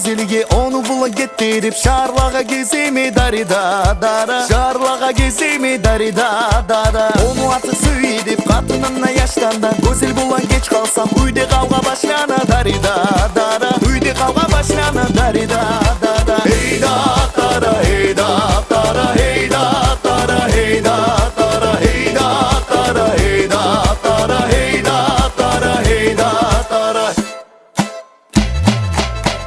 gözeliге onu bula getirip şarlağa gezemi darida dara. Şarlağa gezemi darida dara. Onu artık söyledip katınına yaşlandan gözel bulan geç kalsam uyde kavga başlana darida dara. Uyde kavga başlana darida dara. Hey da dara hey da dara hey da dara hey da dara hey da dara hey da dara hey da dara hey da dara.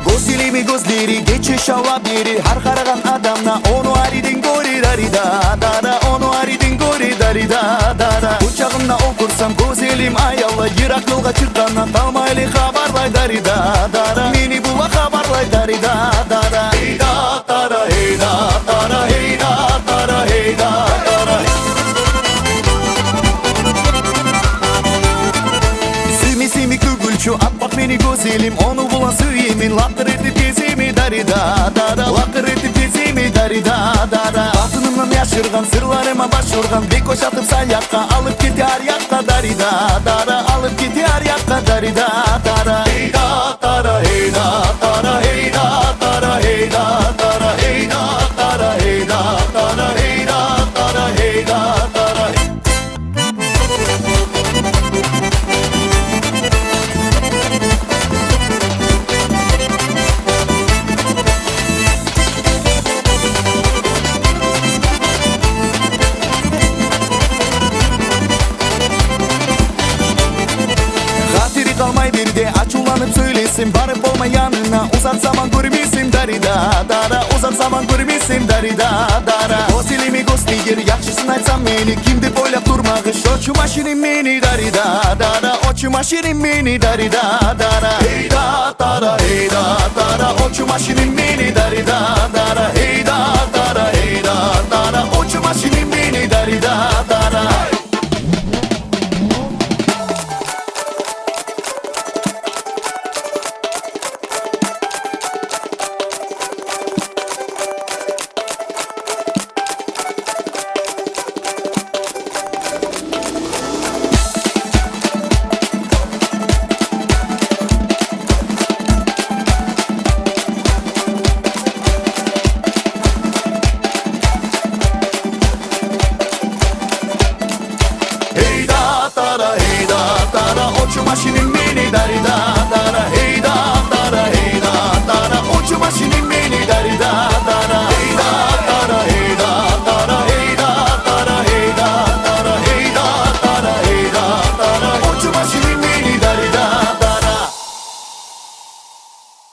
Gözlerimi gözleri geçiş alabilir. Har karagan adamla onu aridin gori darida dara. Onu aridin gori darida dara. Uçağımda okursam gözelim ayalla. Yırak yolga çıkkanla talmaylı habarlay darida dara. Meni bula habarlay darida dara. Hey da dara hey da dara hey da dara hey da dara. Simi kügülçü at bak beni gözelim. Onu bulan söylemin laktır etip gezimi darida dara. Laktır etip gezimi darida dara. Batınımdan yaşırgan sırlarıma başvurgan. Bir koş atıp sayakka alıp gitti her yakka darida dara. Alıp gitti her yakka darida dara. Hey da dara hey da dara hey da dara hey da dara hey da dara hey da dara hey da dara hey da dara. Kalmay bir de açulanıp söylesin. Varıp olma yanına uzat zaman görmesin darida dara. Uzat zaman görmesin darida dara. Gözlerimi gösterir yakşısın açsam beni. Kimdi boylap durmağı şoçu maşinim meni darida dara. Oçu maşinim meni darida dara. Hey da dara hey da dara. Oçu maşinim meni darida dara. Hey da dara hey da dara. Oçu maşinim meni darida dara. Hey da dara hey da dara. Oçu maşinim meni darida